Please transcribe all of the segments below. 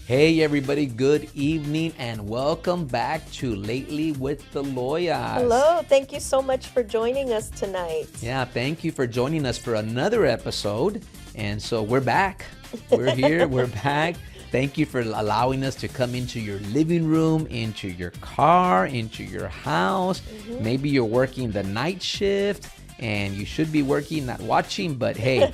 Hey everybody, good evening and welcome back to Lately with the Loyas. Hello, thank you so much for joining us tonight. Yeah, thank you for joining us for another episode. And so we're back. We're here, we're back. Thank you for allowing us to come into your living room, into your car, into your house. Maybe you're working the night shift and you should be working, not watching, but hey,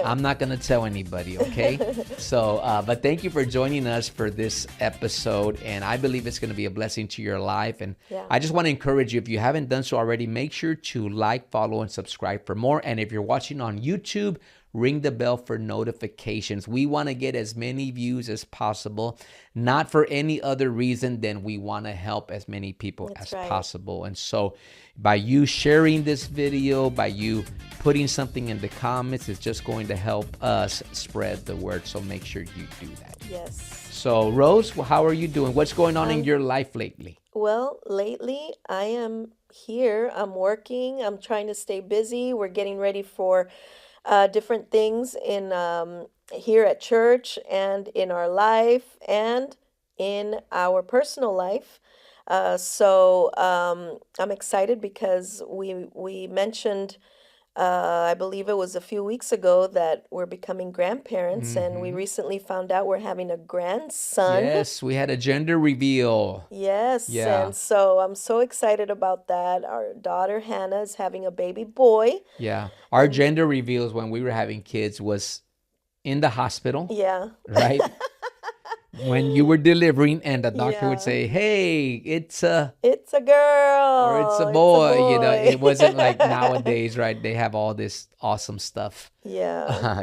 I'm not going to tell anybody, okay? So, but thank you for joining us for this episode, and I believe it's going to be a blessing to your life. And Yeah. I just want to encourage you, if you haven't done so already, make sure to like, follow, and subscribe for more. And if you're watching on YouTube, ring the bell for notifications. We want to get as many views as possible, not for any other reason than we want to help as many people That's as right. possible. And so by you sharing this video, by you putting something in the comments, it's just going to help us spread the word. So make sure you do that. Yes. So Rose, how are you doing? What's going on in your life lately? Well, lately I am here. I'm working. I'm trying to stay busy. We're getting ready for different things in here at church and in our life and in our personal life. So I'm excited because we mentioned I believe it was a few weeks ago that we're becoming grandparents, and we recently found out we're having a grandson. Yes, we had a gender reveal. Yes, Yeah. and so I'm so excited about that. Our daughter Hannah is having a baby boy. Yeah. Our gender reveals when we were having kids was in the hospital, Yeah. right? When you were delivering and the doctor would Yeah. say, "Hey, it's a It's a or it's a girl. It's a boy." It wasn't like boy. nowadays, right? They have all this awesome stuff, Yeah.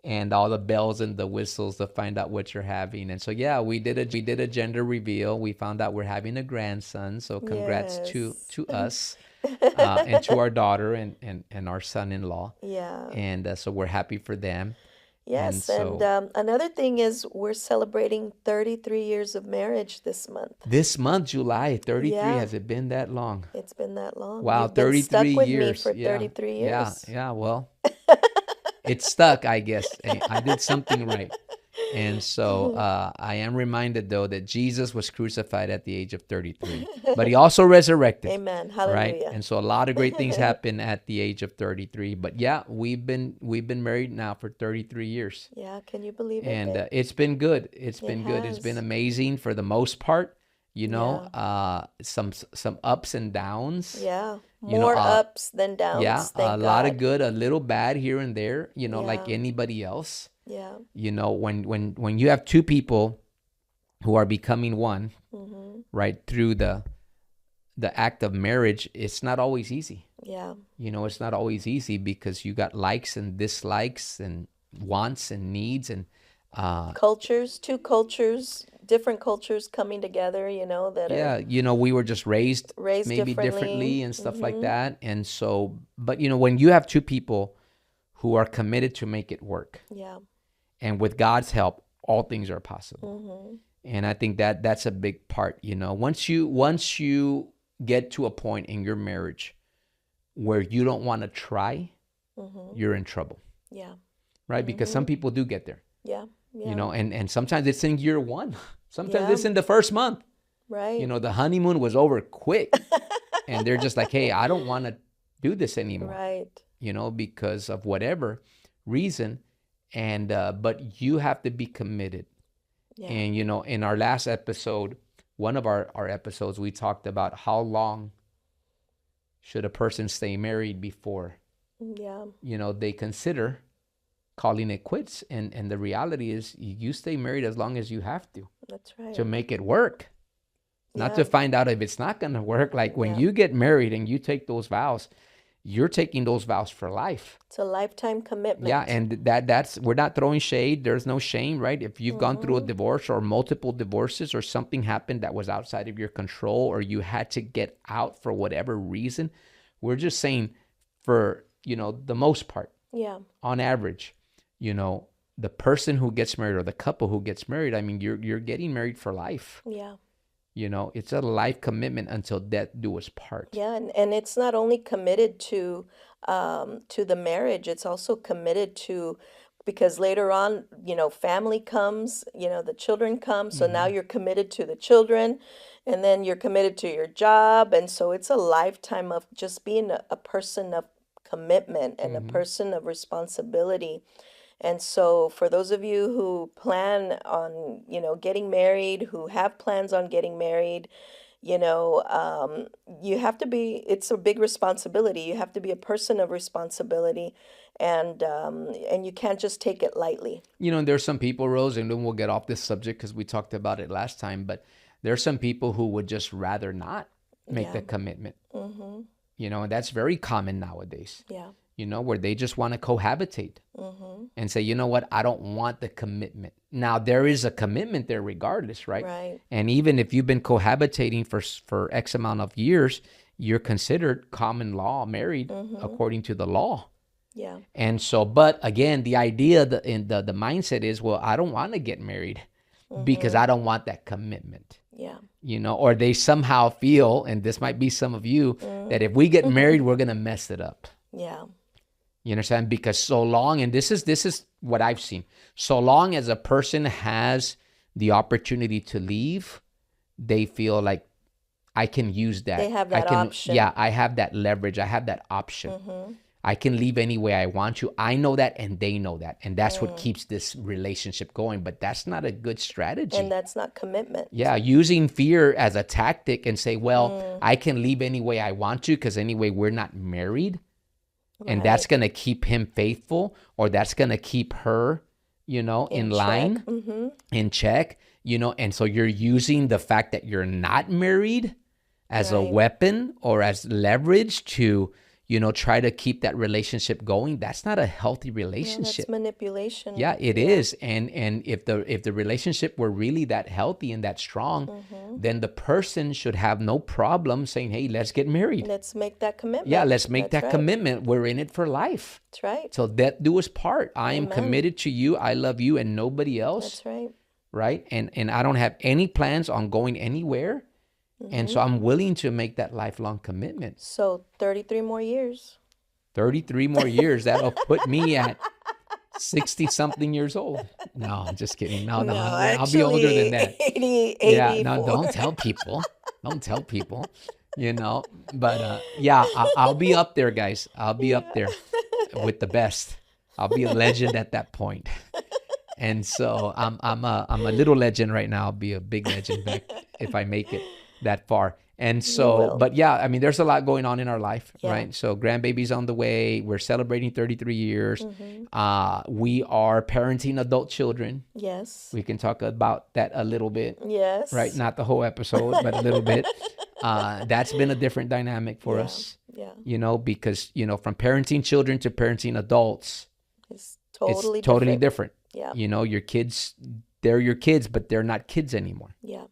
and all the bells and the whistles to find out what you're having. And so, yeah, we did a gender reveal. We found out we're having a grandson. So, congrats to Yes. us and to our daughter and our son-in-law. Yeah. And so we're happy for them. And Yes, and so another thing is we're celebrating 33 years of marriage this month. this month, July 33, Yeah, has it been that long? it's been that long. Wow, You've been stuck 33 with me years. for Yeah. 33 Yeah. years. Yeah. Well, it's stuck, I guess. I did something right. And so I am reminded, though, that Jesus was crucified at the age of 33, but he also resurrected, Amen. right? Hallelujah. And so a lot of great things happen at the age of 33. But yeah, we've been married now for 33 years. Yeah, can you believe it, And babe? it's been good. It's It been good. It's been has. amazing for the most part. Yeah. Some ups and downs. Yeah. You know, More ups than yeah, downs, a thank lot of God. good, a little bad here and there. Like Yeah. anybody else. Yeah. When you have two people who are becoming one, Mm-hmm. right, through the act of marriage, it's not always easy. Yeah. It's not always easy because you got likes and dislikes and wants and needs and Two cultures, different cultures coming together, that are yeah, we were just raised raised maybe differently. differently and stuff like Mm-hmm. that. And so, but when you have two people who are committed to make it work, Yeah. and with God's help, all things are possible. Mm-hmm. And I think that that's a big part. Once you get to a point in your marriage where you don't want to try, Mm-hmm. you're in trouble, Yeah. right? Because some Mm-hmm. people do get there, Yeah. Yeah. and sometimes it's in year one. Sometimes Yeah. it's in the first month. Right. The honeymoon was over quick, and they're just like, "Hey, I don't want to do this anymore," Right. because of whatever reason. And but you have to be committed. Yeah. And in our last episode, one of our episodes, we talked about how long should a person stay married before Yeah. they consider calling it quits. And the reality is you stay married as long as you have to That's right. make it work, not Yeah. to find out if it's not going to work. Like when Yeah. you get married and you take those vows, you're taking those vows for life. It's a lifetime commitment. Yeah, and that's we're not throwing shade. There's no shame, right? If you've gone through a Mm-hmm. divorce or multiple divorces or something happened that was outside of your control or you had to get out for whatever reason, we're just saying for, the most part, Yeah. on average, the person who gets married or the couple who gets married, I mean, you're getting married for life. Yeah. It's a life commitment until death do us part. Yeah, and it's not only committed to the marriage, it's also committed to because later on, family comes, the children come. So now Mm-hmm. you're committed to the children, and then you're committed to your job. And so it's a lifetime of just being a person of commitment and a Mm-hmm. person of responsibility. And so for those of you who plan on, getting married, who have plans on getting married, you know, um, you have to be, it's a big responsibility. You have to be a person of responsibility, and you can't just take it lightly. There's some people, Rose, and then we'll get off this subject because we talked about it last time, but there's some people who would just rather not make the Yeah. commitment, Mm-hmm. and that's very common nowadays, Yeah. where they just want to cohabitate Mm-hmm. and say, you know what, I don't want the commitment. Now, there is a commitment there regardless, right? Right. And even if you've been cohabitating for X amount of years, you're considered common law married Mm-hmm. according to the law. Yeah. And so, but again, the idea, the mindset is, well, I don't want to get married because Mm-hmm. I don't want that commitment, Yeah. or they somehow feel, and this might be some of you, that if we get married, we're going to mess it up. Yeah. You understand? Because so long, and this is what I've seen, so long as a person has the opportunity to leave, they feel like I can use that. They have I that can, option. yeah, I have that leverage. I have that option. Mm-hmm. I can leave any way I want to. I know that, and they know that. And that's what keeps this relationship going. But that's not a good strategy. And that's not commitment. Yeah, using fear as a tactic and say, well, I can leave any way I want to because anyway, we're not married. And that's Right. going to keep him faithful, or that's going to keep her, in In line, check. Mm-hmm. in check, and so you're using the fact that you're not married as a Right. weapon or as leverage to, try to keep that relationship going. That's not a healthy Yeah, relationship. that's manipulation. Yeah, it Yeah. is. And if the relationship were really that healthy and that strong, Mm-hmm. then the person should have no problem saying, "Hey, let's get married." Let's make that commitment. Yeah, let's make That's that right. commitment. We're in it for life. That's right. Till death do us part. I am Amen. committed to you. I love you and nobody else, That's right. right? And I don't have any plans on going anywhere. And so Mm-hmm. I'm willing to make that lifelong commitment. So 33 more years. 33 more years, that'll put me at 60 something years old. No, I'm just kidding. No, No, I'll be older than actually, that. 80, Yeah, no, 84. don't tell people. Don't tell people, But yeah, I'll be up there, guys. I'll be up there with the best. I'll be a legend at that point. And so I'm a little legend right now. I'll be a big legend back if I make it that far. And You so, will. but yeah, I mean, there's a lot going on in our life, Yeah. right? So grandbaby's on the way. We're celebrating 33 years. Mm-hmm. We are parenting adult children. Yes. We can talk about that a little bit, Yes. right? Not the whole episode, but a little bit. That's been a different dynamic for Yeah. us, Yeah. because, from parenting children to parenting adults, It's it's totally totally different. different. Yeah. Your kids, they're your kids, but they're not kids anymore. Yeah.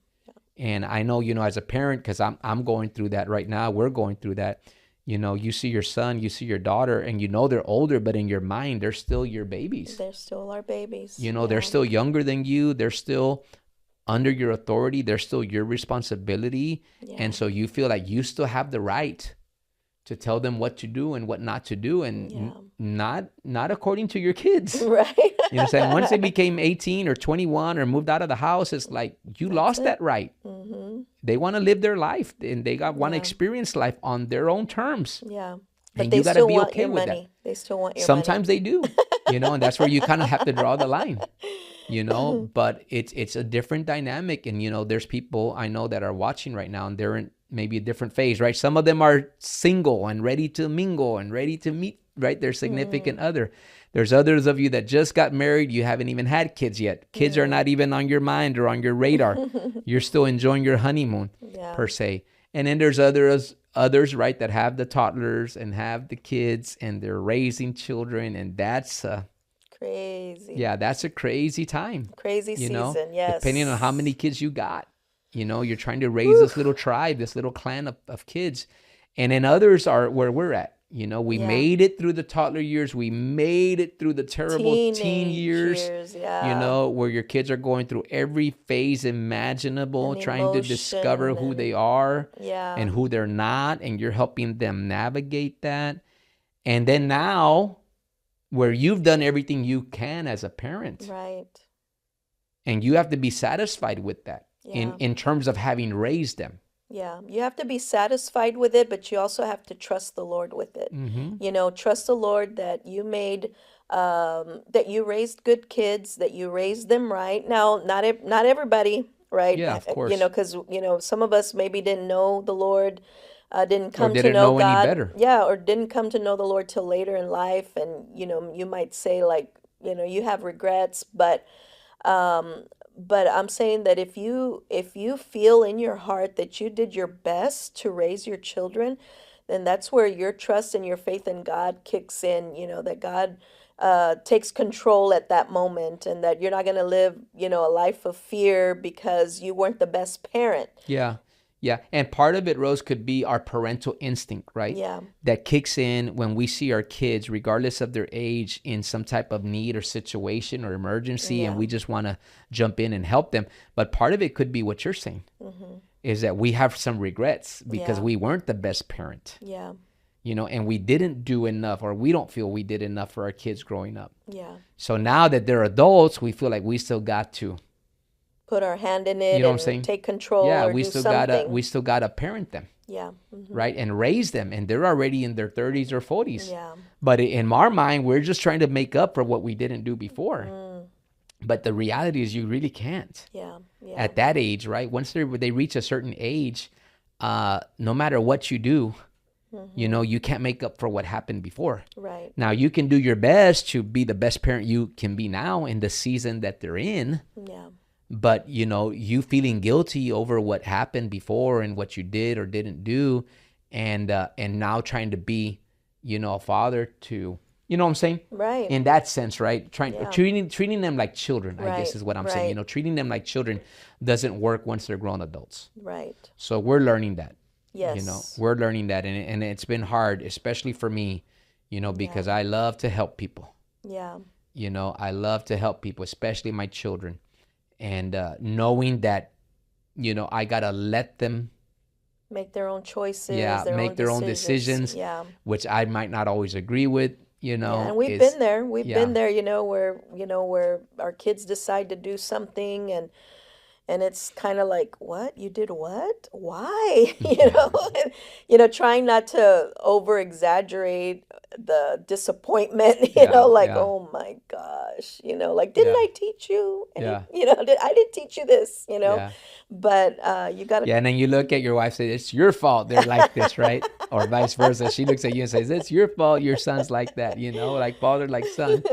And I know, as a parent, because I'm going through that right now, we're going through that. You see your son, you see your daughter, and they're older, but in your mind, they're still your babies. They're still our babies. They're Yeah. still younger than you. They're still under your authority. They're still your responsibility. Yeah. And so you feel like you still have the right to tell them what to do and what not to do, and Yeah. not according to your kids. Right. You know what I'm saying? Once they became 18 or 21 or moved out of the house, it's like you lost it. that right. Mm-hmm. They want to live their life, and they want to Yeah. experience life on their own terms. Yeah. But And they you got to still be want okay your with money. that. They still want your Sometimes money. they do, and that's where you kind of have to draw the line, but it's a different dynamic. And, there's people I know that are watching right now, and they're in maybe a different phase, right? Some of them are single and ready to mingle and ready to meet, right, their significant other. There's others of you that just got married. You haven't even had kids yet. Kids are not even on your mind or on your radar. You're still enjoying your honeymoon, Yeah. per se. And then there's others, right, that have the toddlers and have the kids, and they're raising children, and that's Crazy. that's a crazy time. Crazy season. Yes. Depending on how many kids you got. You're trying to raise this little tribe, this little clan of kids. And then others are where we're at. We Yeah. made it through the toddler years. We made it through the terrible teen Teenage years, yeah. where your kids are going through every phase imaginable, And trying to discover emotion who and- they are Yeah. and who they're not. And you're helping them navigate that. And then now where you've done everything you can as a parent, Right. and you have to be satisfied with that Yeah. in terms of having raised them. Yeah, you have to be satisfied with it, but you also have to trust the Lord with it. Mm-hmm. Trust the Lord that that you raised good kids, that you raised them right. Now, not everybody, right? Yeah, of course. Because some of us maybe didn't know the Lord, didn't Or come to didn't know know any God, better. yeah, or didn't come to know the Lord till later in life, and you might say like, you have regrets, um, but I'm saying that if you feel in your heart that you did your best to raise your children, then that's where your trust and your faith in God kicks in, that God takes control at that moment, and that you're not going to live, a life of fear because you weren't the best parent. Yeah. Yeah. And part of it, Rose, could be our parental instinct, right? Yeah. That kicks in when we see our kids, regardless of their age, in some type of need or situation or emergency, and Yeah. we just want to jump in and help them. But part of it could be what you're saying, is that we have some regrets because Yeah. we weren't the best parent, Yeah. and we didn't do enough, or we don't feel we did enough for our kids growing up. Yeah. So now that they're adults, we feel like we still got to, Put our hand in you it know what I'm and saying? take control Yeah, or we do still gotta we something. still gotta parent them, Yeah. right? And raise them, and they're already in their 30s or 40s. Yeah. But in our mind, we're just trying to make up for what we didn't do before. But the reality is, you really can't Yeah. Yeah. at that age, right? Once they reach a certain age, no matter what you do, you can't make up for what happened before. Right. Now, you can do your best to be the best parent you can be now in the season that they're in. Yeah. But you feeling guilty over what happened before and what you did or didn't do, and now trying to be, a father to, you know what I'm saying? Right. In that sense, right? Yeah. Treating them like children, I guess Right. is what I'm saying. Right. Treating them like children doesn't work once they're grown adults. Right. So we're learning that. Yes. We're learning that, and it's been hard, especially for me, because I love to help people. Yeah. I love to help people, especially my children. And knowing that, I gotta let them, Make their own choices, yeah, their make own their own decisions. decisions, Yeah. which I might not always agree with, Yeah, and we've is, been there. We've yeah, been there, where our kids decide to do something, and it's kind of like, what? You did what? Why? yeah, And, trying not to over exaggerate the disappointment, yeah, like, yeah, oh my gosh, like, didn't yeah, I teach you? Any, yeah, I didn't teach you this. yeah. But you gotta, Yeah, and then you look at your wife, say, "It's your fault they're like this, right?" Or vice versa. She looks at you and says, "It's your fault your son's like that," like father, like son.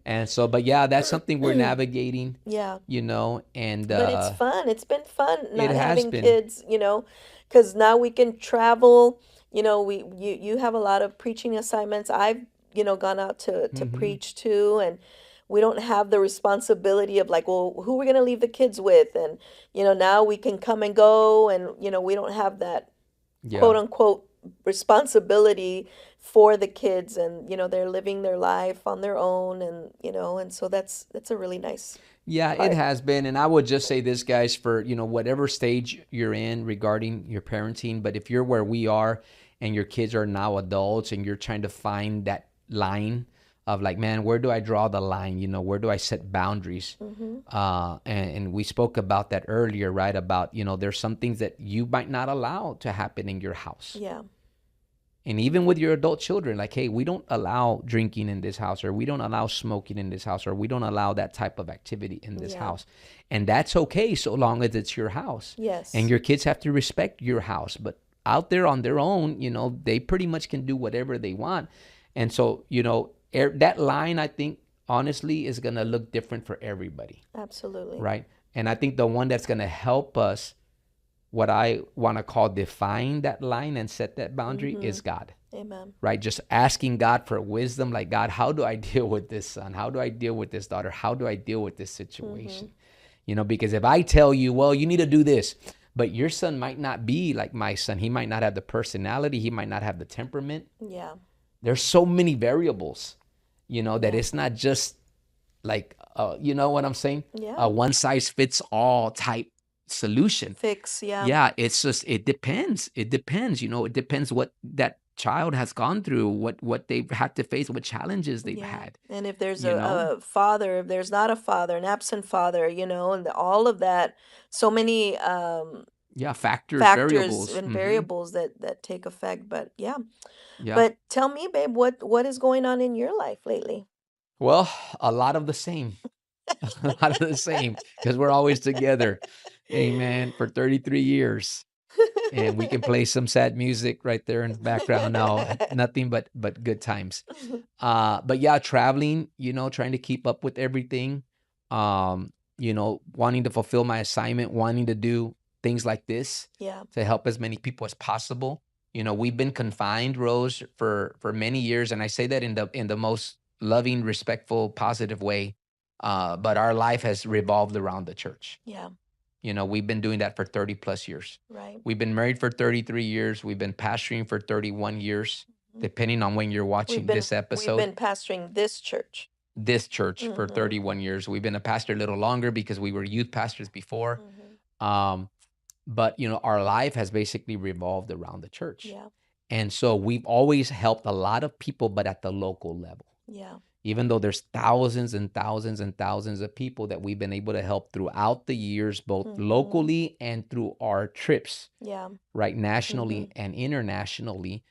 And so, but yeah, that's something we're navigating, yeah. and But it's fun. It's been fun it not has having been. kids, because now we can travel. You have a lot of preaching assignments. I've, gone out to Hmm. preach too, and we don't have the responsibility of like, well, who we're gonna leave the kids with, and now we can come and go, and we don't have that Yeah. quote unquote responsibility for the kids, and they're living their life on their own, and and so that's a really nice Yeah, it part. has been. And I would just say this, guys, for, whatever stage you're in regarding your parenting, but if you're where we are and your kids are now adults and you're trying to find that line of like, man, where do I draw the line? Where do I set boundaries? Mm-hmm. And we spoke about that earlier, right? About, there's some things that you might not allow to happen in your house. Yeah. And even with your adult children, like, hey, we don't allow drinking in this house, or we don't allow smoking in this house, or we don't allow that type of activity in this Yeah. house. And that's okay so long as it's your house. And Yes. your kids have to respect your house. But out there on their own, they pretty much can do whatever they want. And so, that line, I think, honestly, is going to look different for everybody, Absolutely. right? And I think the one that's going to help us, what I want to call define that line and set that boundary, Mm-hmm. is God, Amen. right? Just asking God for wisdom, like, God, how do I deal with this son? How do I deal with this daughter? How do I deal with this Mm-hmm. situation? Because if I tell you, well, you need to do this, but your son might not be like my son. He might not have the personality. He might not have the temperament. Yeah. There's so many variables, that Yeah. it's not just like, you know what I'm saying? Yeah. A one size fits all type solution. Fix. Yeah. Yeah, it's just, it depends. It depends, it depends what that child has gone through, what they've had to face, what challenges they've Yeah. had, And if there's you know? a father, if there's not a father, an absent father, and all of that, so many Yeah, factors, factors variables. and Hmm. variables that take effect. But yeah. Yeah. But tell me, babe, what is going on in your life lately? Well, a lot of the same. A lot of the same, because we're always together. Amen. For 33 years. And we can play some sad music right there in the background now. Nothing but good times. But yeah, traveling, trying to keep up with everything. Wanting to fulfill my assignment, wanting to do things like this Yeah. to help as many people as possible. We've been confined, Rose, for many years, and I say that in the most loving, respectful, positive way. But our life has revolved around the church. Yeah. We've been doing that for 30 plus years. Right. We've been married for 33 years. We've been pastoring for 31 years, Mhm. depending on when you're We've watching been this we've episode. been pastoring this church. This church for Mm-hmm. 31 years. We've been a pastor a little longer because we were youth pastors before. Mm-hmm. Um, but our life has basically revolved around the church. Yeah. And so we've always helped a lot of people, but at the local level. Yeah. Even though there's thousands and thousands and thousands of people that we've been able to help throughout the years, both Mm-hmm. locally and through our trips, Yeah. right, Mm-hmm. nationally and internationally.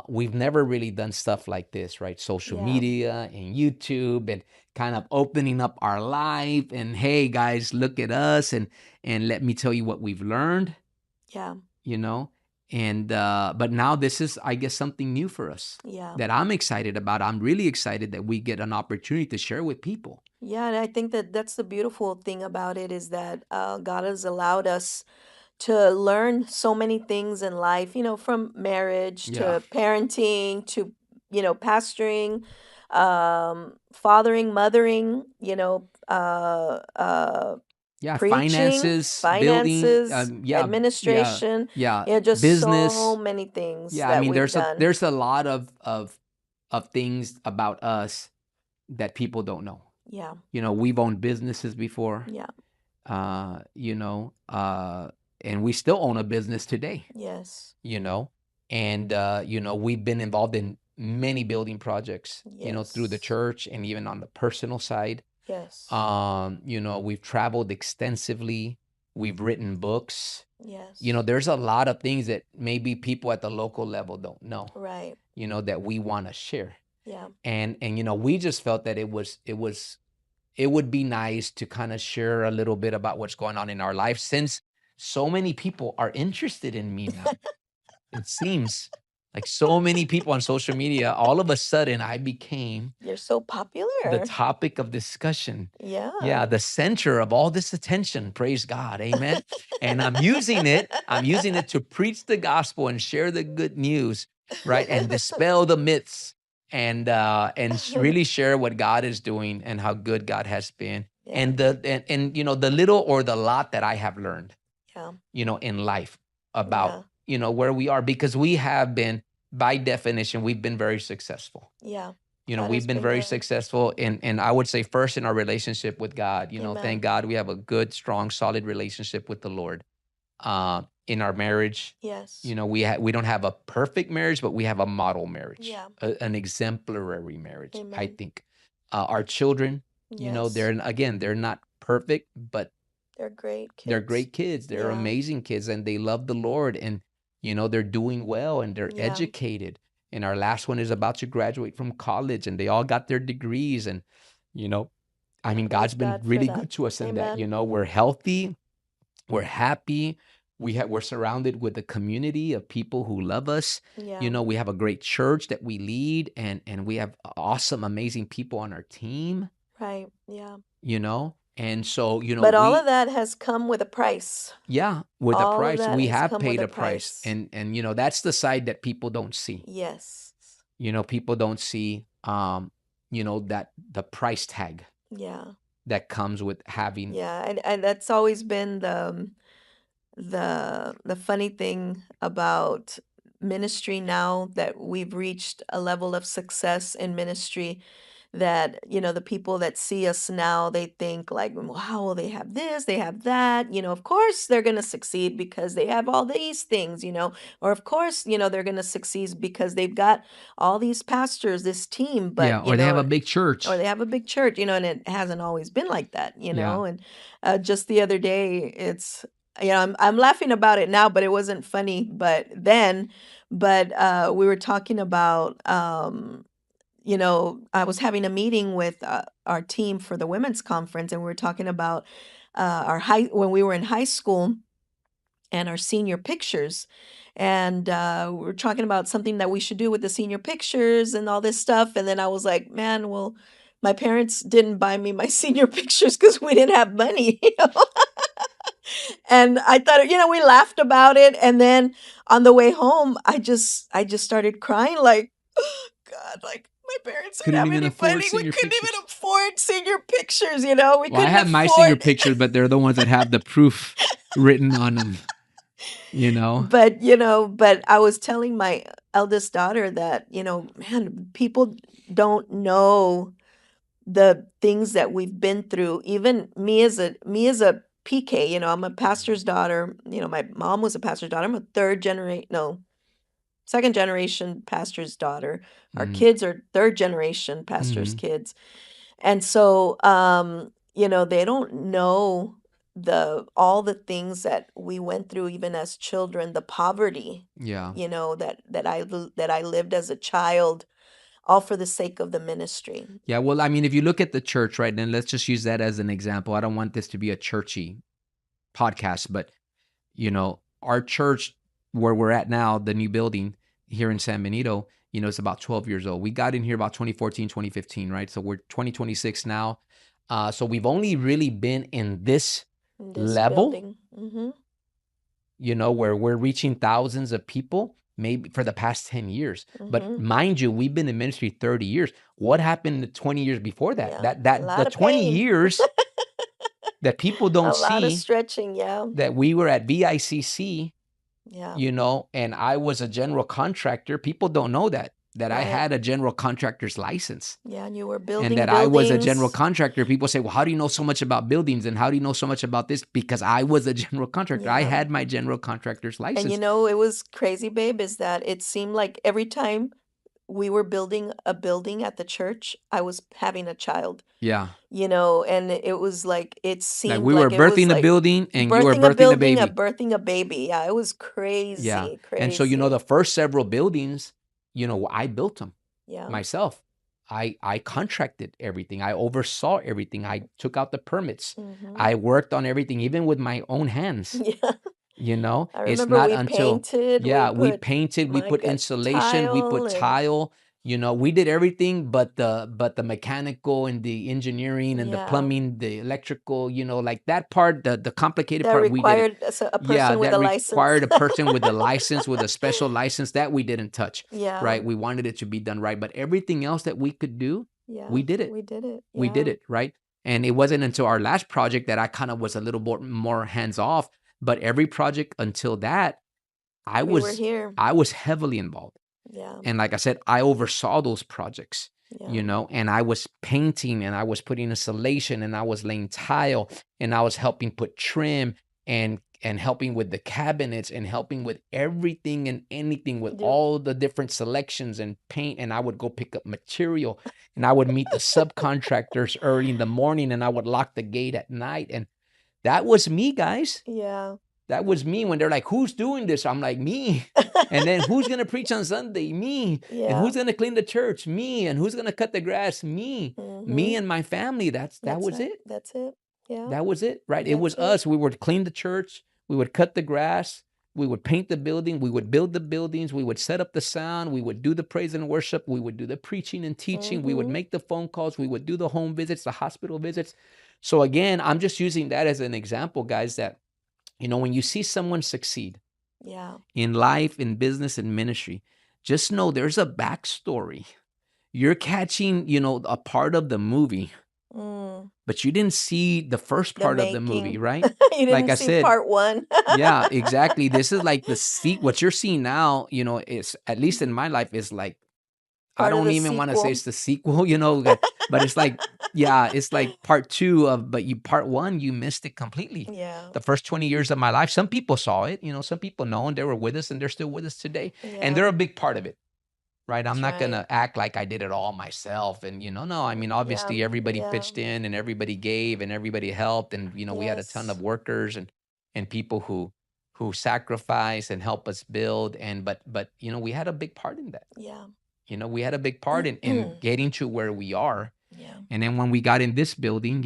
We've never really done stuff like this, right? Social Yeah. media and YouTube and kind of opening up our life and, hey guys, look at us and let me tell you what we've learned, Yeah. you know. And but now this is, I guess, something new for us Yeah. that I'm excited about. I'm really excited that we get an opportunity to share with people. Yeah, and I think that that's the beautiful thing about it is that God has allowed us to learn so many things in life, from marriage Yeah. to parenting to, pastoring, fathering, mothering, Yeah, preaching, finances, building, finances, yeah, administration, yeah, just so business. many things Yeah, I that mean, we've done. there's a lot of things about us that people don't know. Yeah, We've owned businesses before, yeah, uh, you know, uh, and we still own a business today, yes, you know, and we've been involved in many building projects, through the yes, church and even on the personal side. yes, We've traveled extensively. We've written books. yes, There's a lot of things that maybe people at the local level don't know, right, that we want to share. yeah, And we just felt that it would be nice to kind of share a little bit about what's going on in our life, since so many people are interested in me now. It seems like so many people on social media, all of a sudden I became you're so the popular. topic of discussion. Yeah, Yeah. the center of all this attention. Praise God. Amen. And I'm using it to preach the gospel and share the good news, right? And dispel the myths and really share what God is doing and how good God has been. Yeah, And the little or the lot that I have learned, yeah, in life about, yeah, where we are, because we have been, by definition, we've been very successful. yeah. God We've has been been very good. successful, and I would say first in our relationship with God. Thank Amen. God we have a good, strong, solid relationship with the Lord. In our marriage, Yes. we don't have a perfect marriage, but we have a model marriage, Yeah. an exemplary marriage, I Amen. think. Our children, Yes. they're not perfect, but They're great they're kids. great kids. They're Yeah. amazing kids, and they love the Lord, and they're doing well, and they're Yeah. educated. And our last one is about to graduate from college, and they all got their degrees. And you know, I mean, Praise God's been God for really that. good to us in that. Amen. We're healthy, we're happy. We're surrounded with a community of people who love us. Yeah. We have a great church that we lead, and we have awesome, amazing people on our team. Right. Yeah. And so But all of we, that has come with a price. yeah, with a All of price. that We has have come with paid a a price. price. And that's the side that people don't see. Yes. People don't see that the price tag Yeah. that comes with having. Yeah. And that's always been the funny thing about ministry now that we've reached a level of success in ministry that, the people that see us now, they think like, wow, well, they have this, they have that, of course they're going to succeed because they have all these things, or of course, they're going to succeed because they've got all these pastors, this team, Yeah, but, or they have a big or church. they have a big church, and it hasn't always been like that, Yeah. and just the other day, I'm laughing about it now, but it wasn't funny, but then, but we were talking about, I was having a meeting with our team for the women's conference, and we were talking about when we were in high school and our senior pictures. And we were talking about something that we should do with the senior pictures and all this stuff. And then I was like, man, well, my parents didn't buy me my senior pictures because we didn't have money. And I thought, we laughed about it. And then on the way home, I just started crying like, oh, God, like my parents didn't Couldn't have even any afford money. We senior couldn't even pictures. afford senior pictures, we Well, I couldn't have my senior afford. pictures, but they're the ones that have the proof written on them, you know? But I was telling my eldest daughter that, man, people don't know the things that we've been through. Even me as a PK, I'm a pastor's daughter. My mom was a pastor's daughter. I'm a third generation, no, second generation pastor's daughter. Our Mm, kids are third generation pastor's mm, kids. And so they don't know the all the things that we went through even as children, the poverty, yeah. that I lived as a child, all for the sake of the ministry. Yeah, well, I mean, if you look at the church, right, then let's just use that as an example. I don't want this to be a churchy podcast, but, our church where we're at now, the new building here in San Benito, it's about 12 years old. We got in here about 2014, 2015, right? So we're 2026 now. So we've only really been in this In this level, building. Mm-hmm. where we're reaching thousands of people maybe for the past 10 years. But Mm-hmm. mind you, we've been in ministry 30 years. What happened the 20 years before that? Yeah. A That the lot of 20 pain. years that people don't A lot of see stretching, yeah. that we were at VICC, Yeah. and I was a general contractor. People don't know that I Right. had a general contractor's license. Yeah, and you were And building that I was a general buildings. contractor. People say, well, how do you know so much about buildings? And how do you know so much about this? Because I was a general contractor. I Yeah. had my general contractor's And license. it was crazy, babe, is that it seemed like every time we were building a building at the church, I was having a child, Yeah. and it was like, it Like seemed we were like it was birthing a like building and you were birthing a birthing a building, baby. birthing a baby. Yeah, it was Yeah. crazy, And so, the crazy. first several buildings, I built them Yeah. myself. I contracted everything. I oversaw everything. I took out the permits. Mm-hmm. I worked on everything, even with my own hands. Yeah. I It's remember not we until, painted, we yeah, we put painted, we my put God, insulation, we tile put and tile, we did everything but the mechanical and the engineering and the yeah. plumbing, the electrical, like that part, the complicated That part, we did it. required a Yeah, person with that a license. required a person with a license, with a special license that we didn't touch, Yeah. right? We wanted it to be done right, but everything else that we could do, Yeah, we did it. we did it. We did Yeah. it, right? And it wasn't until our last project that I kind of was a little more hands off, but every project until that, I We were was here. I was heavily involved. Yeah. And like I said, I oversaw those projects, Yeah. and I was painting and I was putting insulation and I was laying tile and I was helping put trim and helping with the cabinets and helping with everything and anything with Do all the different selections and paint. And I would go pick up material and I would meet the subcontractors early in the morning and I would lock the gate at night. And that was me, guys. yeah. That was me. When they're like, who's doing this? I'm like, me. And then who's going to preach on Sunday? Me. And Yeah. who's going to clean the church? Me. And who's going to cut the grass? Me. Me Mm-hmm. and my family. That That's was it. it. That's it. Yeah. That was it, right? It was That's it. us. We would clean the church. We would cut the grass. We would paint the building. We would build the buildings. We would set up the sound. We would do the praise and worship. We would do the preaching and teaching. We would Mm-hmm. make the phone calls. We would do the home visits, the hospital visits. So again, I'm just using that as an example, guys, that, when you see someone succeed Yeah. in life, in business, in ministry, just know there's a backstory. You're catching, a part of the movie, Mm. but you didn't see the first The part of the movie, making. right? You Like didn't I see said, part one. yeah, exactly. This is like what you're seeing now, is, at least in my life, is like, I Part of don't the even want to say sequel. it's the sequel, But it's like, yeah, it's like part two of, but you part one, you missed it completely. Yeah. The first 20 years of my life, some people saw it, some people know, and they were with us and they're still with us today. And they're Yeah. a big part of it, right? I'm That's not going right. to act like I did it all myself. And, no, I mean, Yeah. obviously everybody Yeah. pitched in and everybody gave and everybody helped. And, we had a ton Yes. of workers and people who sacrifice and help us build. And, but, we had a big part in that. Yeah. We had a big part in getting to where we are. Yeah. And then when we got in this building,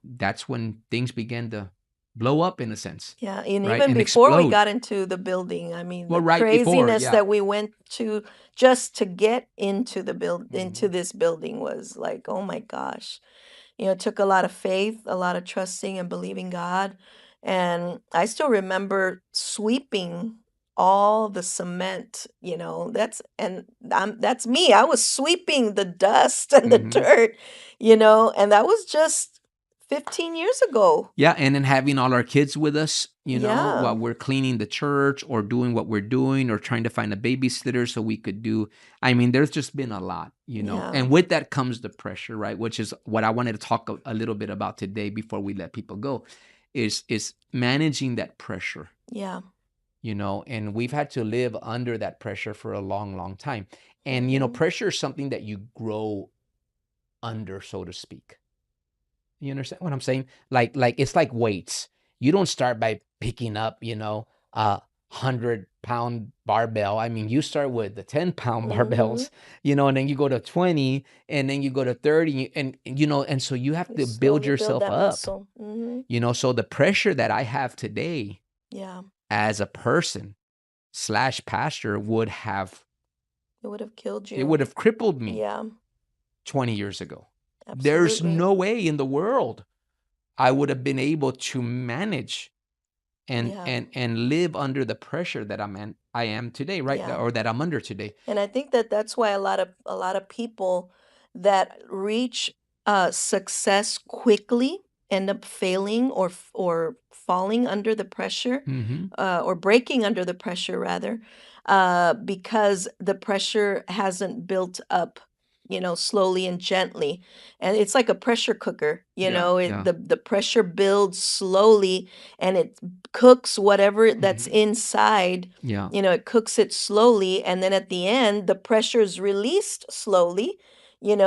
that's when things began to blow up in a sense, Yeah, and right? even And before we explode. got into the building, I mean, Well, the right before, craziness yeah. that we went to just to get into into Mhm. this building was like, oh my gosh. It took a lot of faith, a lot of trusting and believing God. And I still remember sweeping all the cement, that's me. I was sweeping the dust and the Mhm. dirt, and that was just 15 years ago. Yeah, and then having all our kids with us, Yeah. while we're cleaning the church or doing what we're doing or trying to find a babysitter so we could do. I mean, there's just been a lot, Yeah. and with that comes the pressure, right? Which is what I wanted to talk a little bit about today before we let people go, is managing that pressure, Yeah. and we've had to live under that pressure for a long, long time. And, Hmm. pressure is something that you grow under, so to speak. You understand what I'm saying? Like it's like weights. You don't start by picking up, a 100-pound barbell. I mean, you start with the 10-pound Hmm. barbells, and then you go to 20, and then you go to 30, and so you have You to build slowly build yourself that up. muscle. Hmm. So the pressure that I have today Yeah. as a person slash pastor It would have killed it you. would have crippled me Yeah. 20 years ago. There's Absolutely. no way in the world I would have been able to manage and Yeah. and and live under the pressure that I am today, right? Yeah. Or that I'm under today. And I think that that's why a lot of people that reach success quickly end up failing or falling under the pressure, Mhm. or breaking under the pressure rather, because the pressure hasn't built up, slowly and gently. And it's like a pressure cooker, Yeah, yeah. the pressure builds slowly and it cooks whatever that's Mhm. inside. Yeah. It cooks it slowly, and then at the end, the pressure is released slowly. And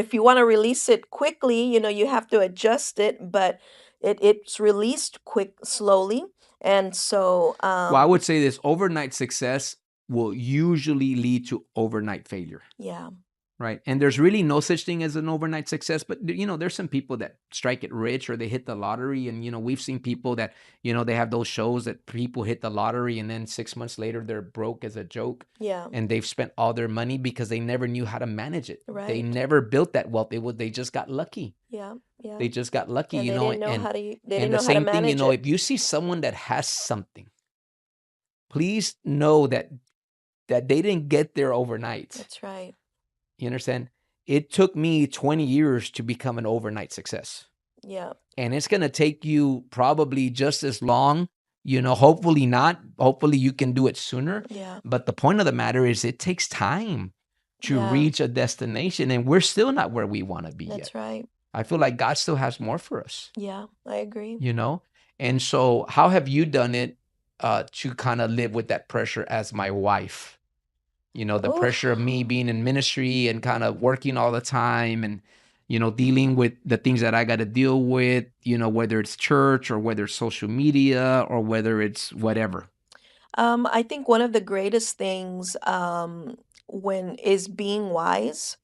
if you want to release it quickly, you have to adjust it, but it's released slowly. And so, Well, I would say this: overnight success will usually lead to overnight failure. yeah, Right. And there's really no such thing as an overnight success. But, there's some people that strike it rich or they hit the lottery. And, we've seen people that, they have those shows that people hit the lottery and then 6 months later they're broke as a joke. yeah, And they've spent all their money because they never knew how to manage it. They right, never built that wealth. They just got lucky. yeah, yeah. They just got lucky, And they and didn't the know how to same thing, manage if it. you see someone that has something, please know that they didn't get there overnight. That's right. You understand? It took me 20 years to become an overnight success. Yeah, And it's going to take you probably just as long, hopefully not. Hopefully you can do it sooner. yeah, But the point of the matter is it takes time to yeah. reach a destination, and we're still not where we want to be yet. That's right. I feel like God still has more for us, Yeah, I agree. you know? And so how have you done it to kind of live with that pressure as my wife? The Oh, pressure of me being in ministry and kind of working all the time and, dealing with the things that I got to deal with, whether it's church or whether it's social media or whether it's whatever. I think one of the greatest things, when is being wise,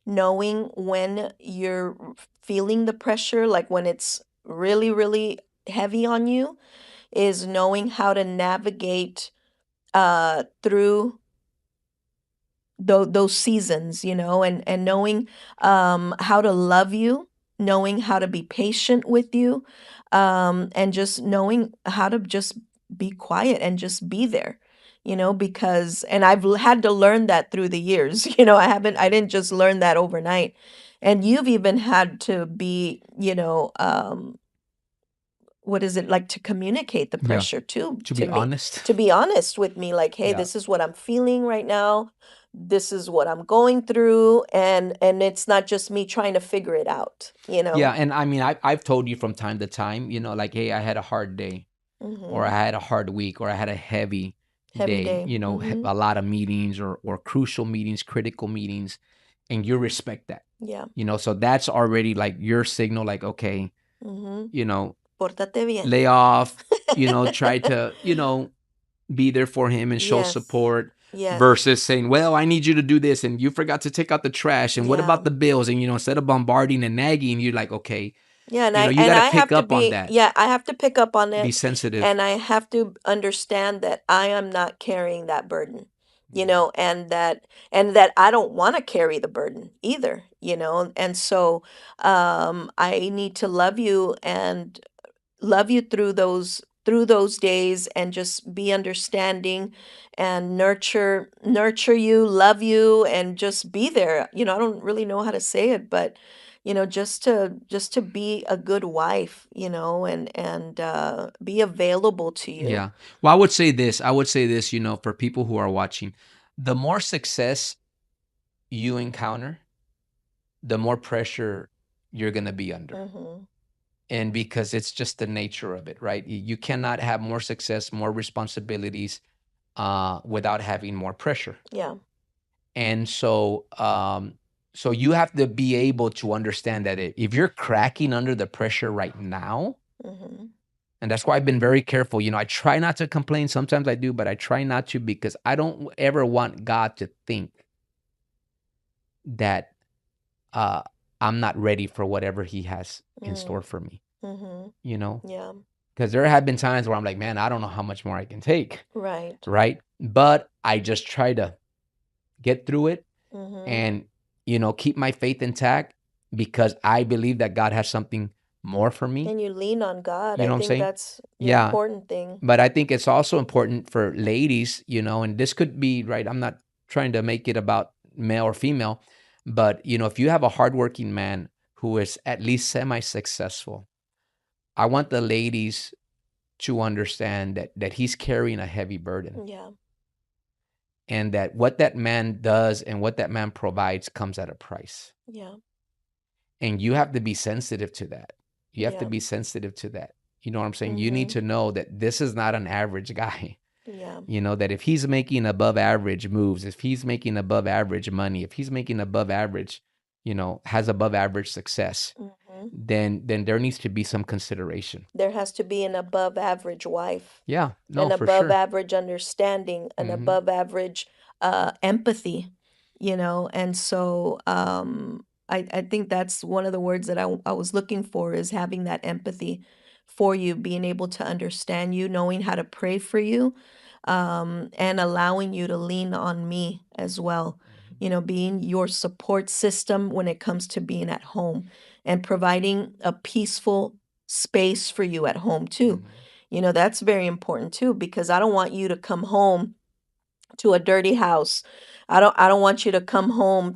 knowing when you're feeling the pressure, like when it's really, really heavy on you, is knowing how to navigate through those seasons, and knowing how to love you, knowing how to be patient with you, and just knowing how to just be quiet and just be there, because, and had to learn that through the years. I didn't just learn that overnight. And you've even had to be, what is it like to communicate the Yeah. pressure To to be me, honest. to be honest with me, like, hey, Yeah. this is what I'm feeling right now. this is what I'm going through, and it's not just me trying to figure it out, you Yeah, know. and I mean, I've told you from time to time, like, hey, I had a hard day, or I Mhm. had a hard week, or I had a heavy Heavy day, day. a Mhm. lot of meetings, or crucial meetings, critical meetings, and you respect that. Yeah. So that's already like your signal, like, okay, Mhm. you know, Pórtate bien. lay off, try to, be there for him and show Yes. support, Yes. versus saying, well, I need you to do this and you forgot to take out the trash. And what Yeah. about the bills? And, instead of bombarding and nagging, you're like, okay, Yeah, and you got to I pick have to up on be, that, yeah, I have to pick up on be it, sensitive. and I have to understand that I am not carrying that burden, and that I don't want to carry the burden either, and so I need to love you through those days, and just be understanding, and nurture you, love you, and just be there. I don't really know how to say it, but just to be a good wife, and be available to you. Yeah. Well, I would say this, for people who are watching, the more success you encounter, the more pressure you're going to be under. Mhm. And because it's just the nature of it, right? You cannot have more success, more responsibilities, without having more pressure. Yeah. And so you have to be able to understand that if you're cracking under the pressure right now, Mhm. and that's why I've been very careful. I try not to complain. Sometimes I do, but I try not to, because I don't ever want God to think that uh, I'm not ready for whatever He has in store Mm. for me. Mhm. You know, Yeah. because there have been times where I'm like, man, I don't know how much more I can take, Right. right? But I just try to get through it, Mhm. and keep my faith intact, because I believe that God has something more for me. And you lean on God. You I know what I'm think saying? that's the Yeah. important thing. But I think it's also important for ladies, and this could be, right, I'm not trying to make it about male or female, but if you have a hardworking man who is at least semi-successful, I want the ladies to understand that he's carrying a heavy burden, Yeah. and that what that man does and what that man provides comes at a price. Yeah. And you have to be sensitive to that. You have to Yeah. be sensitive to that. You know what I'm saying? You need Mhm. to know that this is not an average guy. Yeah. That if he's making above average moves, if he's making above average money, if he's making above average, has above average success, Mhm. then there needs to be some consideration. There has to be an above average wife, Yeah, no, an for above sure. average understanding, an Hmm. above average empathy, and so I think that's one of the words that I was looking for, is having that empathy for you, being able to understand you, knowing how to pray for you, and allowing you to lean on me as well. Being your support system when it comes to being at home, and providing a peaceful space for you at home too. Hmm. That's very important too, because I don't want you to come home to a dirty house. I don't want you to come home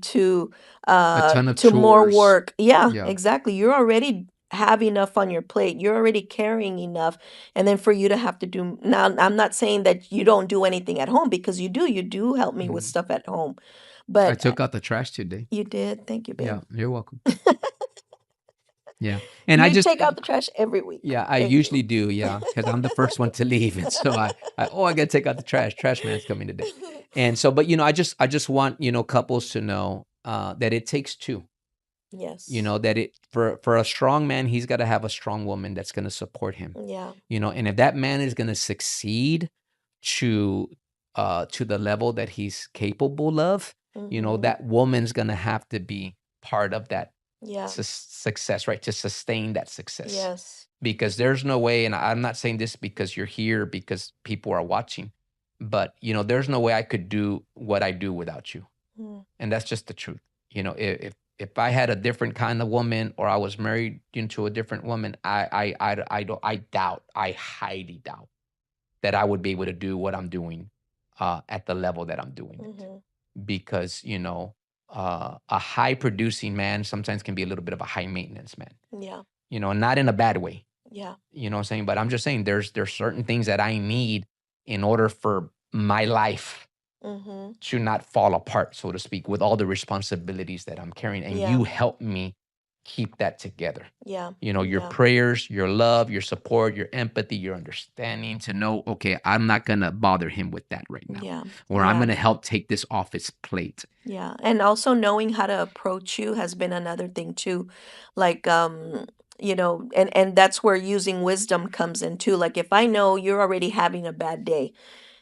A ton of to more chores. work. Yeah, Yeah. exactly. You're already have enough on your plate. You're already carrying enough. And then for you to have to do, now, I'm not saying that you don't do anything at home, because you do. You do help me with Hmm. stuff at home. I But took out the trash today. you did. Thank you, babe. Yeah, you're welcome. Yeah. And I You just, take out the trash every week. yeah, I Thank you. usually do. Yeah. Because I'm the first one to leave. And so I got to take out the trash. Trash man's coming today. And so, but, I just want, couples to know that it takes two. Yes. That for a strong man, he's got to have a strong woman that's going to support him. Yeah. And if that man is going to succeed to to the level that he's capable of, Mm-hmm. that woman's going to have to be part of that Yeah. success, right? To sustain that success. Yes. Because there's no way, and I'm not saying this because you're here, because people are watching, but there's no way I could do what I do without you. Mm. And that's just the truth. If I had a different kind of woman, or I was married into a different woman, I highly doubt that I would be able to do what I'm doing at the level that I'm doing it. Mm-hmm. Because a high producing man sometimes can be a little bit of a high maintenance man. Yeah. Not in a bad way. Yeah. You know what I'm saying? But I'm just saying there's certain things that I need in order for my life Mm-hmm. to not fall apart, so to speak, with all the responsibilities that I'm carrying. And Yeah. you help me keep that together. Yeah. Your Yeah. prayers, your love, your support, your empathy, your understanding to know, okay, I'm not going to bother him with that right now, Yeah. or I'm Yeah. going to help take this off his plate. Yeah. And also knowing how to approach you has been another thing too. Like, and that's where using wisdom comes in too. Like if I know you're already having a bad day,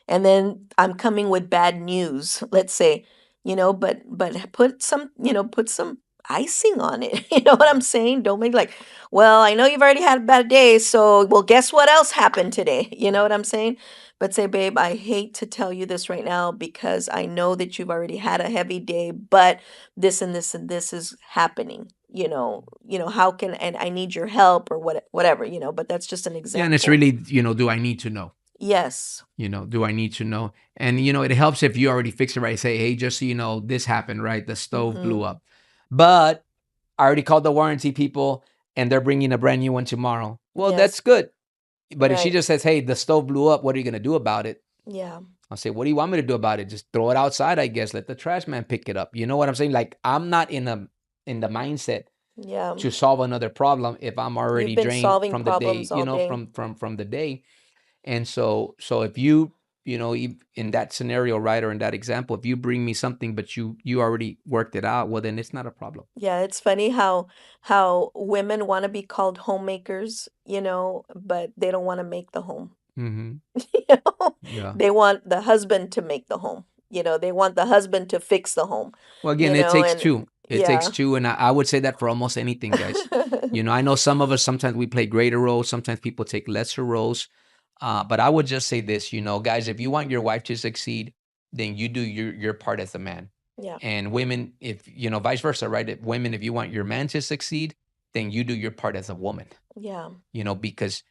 and then I'm coming with bad news, let's say, but put some icing on it. You know what I'm saying? Don't make like, well, I know you've already had a bad day, so well, guess what else happened today? You know what I'm saying? But say, babe, I hate to tell you this right now because I know that you've already had a heavy day, but this and this and this is happening. How can and I need your help or whatever, but that's just an Yeah, and it's example. really, do I need to know? Yes. Do I need to know? And, it helps if you already fix it right. Say, hey, just so you know, this happened, right? The stove blew Mm-hmm. up. But I already called the warranty people and they're bringing a brand new one tomorrow. Well, that's Yes. good. But if she Right. just says, hey, the stove blew up, what are you going to do about it? Yeah. I'll say, what do you want me to do about it? Just throw it outside, I guess. Let the trash man pick it up. You know what I'm saying? Like, I'm not in the mindset Yeah. to solve another problem if I'm You've already been drained solving from the day, problems all day. from the day. And so if you, in that scenario, right, or in that example, if you bring me something but you already worked it out, well, then it's not a problem. Yeah, it's funny how women want to be called homemakers, but they don't want to make the home. Mm-hmm. You know? Yeah. They want the husband to make the home. They want the husband to fix the home, Well, again, it takes and two. It takes yeah. two, and I would say that for almost anything, guys. I know some of us sometimes we play greater roles, sometimes people take lesser roles. But I would just say this, guys, if you want your wife to succeed, then you do your part as a man. Yeah. And women, if vice versa, right? If women, if you want your man to succeed, then you do your part as a woman. Yeah. Because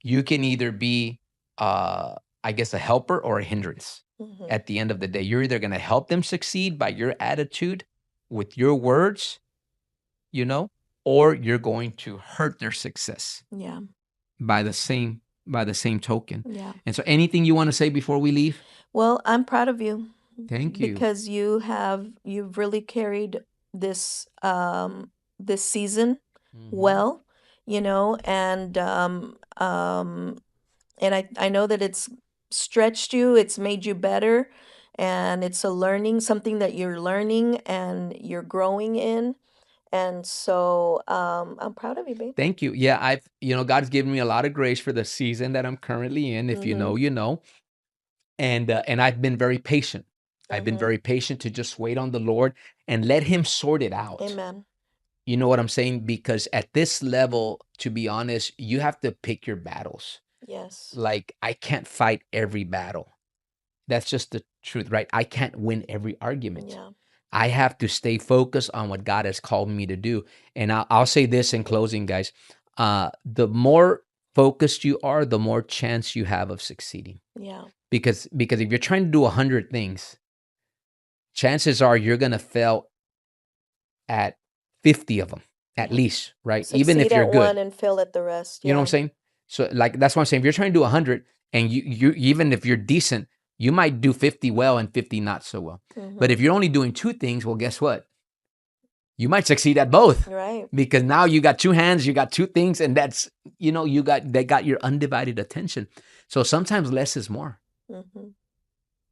you can either be, I guess, a helper or a hindrance. Hmm. At the end of the day, you're either going to help them succeed by your attitude, with your words, or you're going to hurt their success Yeah. by the same token. Yeah. And so, anything you want to say before we leave? Well, I'm proud of you Thank you. because you've really carried this season Mhm. well, and I know that it's stretched you, it's made you better, and it's something that you're learning and you're growing in. And so I'm proud of you, babe. Thank you. Yeah, God's given me a lot of grace for the season that I'm currently in. If you Mm-hmm. know, you know. And I've been very patient. I've been Mm-hmm. very patient to just wait on the Lord and let Him sort it out. Amen. You know what I'm saying? Because at this level, to be honest, you have to pick your battles. Yes. Like, I can't fight every battle. That's just the truth, right? I can't win every argument. Yeah. I have to stay focused on what God has called me to do. And I'll say this in closing, guys. The more focused you are, the more chance you have of succeeding. Yeah. Because if you're trying to do 100 things, chances are you're going to fail at 50 of them, at Yeah. least, right? Even if Succeed you're at good. one and fail at the rest. You know what I'm Yeah. saying? So, like, that's what I'm saying. If you're trying to do 100 and you even if you're decent, you might do 50 well and 50 not so well. But Mm-hmm. if you're only doing two things, well, guess what? You might succeed at both, Right. because now you got two hands, you got two things, and that's, they got your undivided attention. So sometimes less is more. Mm-hmm.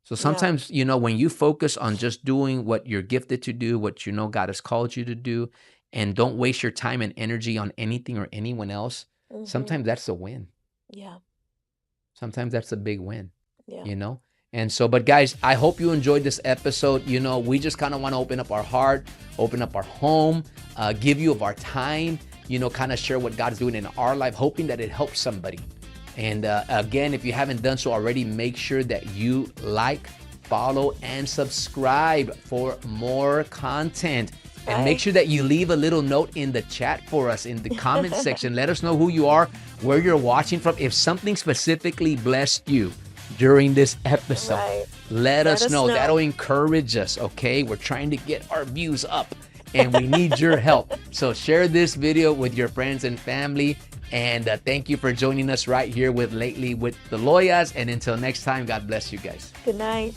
So Yeah. sometimes, when you focus on just doing what you're gifted to do, what God has called you to do, and don't waste your time and energy on anything or anyone else, Mm-hmm. sometimes that's a win. Yeah. Sometimes that's a big win, Yeah. you know? And so, but guys, I hope you enjoyed this episode. We just kind of want to open up our heart, open up our home, give you of our time, kind of share what God's doing in our life, hoping that it helps somebody. And again, if you haven't done so already, make sure that you like, follow, and subscribe for more content. And make Bye. sure that you leave a little note in the chat for us in the comment section. Let us know who you are, where you're watching from. If something specifically blessed you during this episode, Right. let Let us us know. know. That'll encourage us, okay? We're trying to get our views up and we need your help. So share this video with your friends and family. And thank you for joining us right here with Lately with the Loyas. And until next time, God bless you guys. Good night.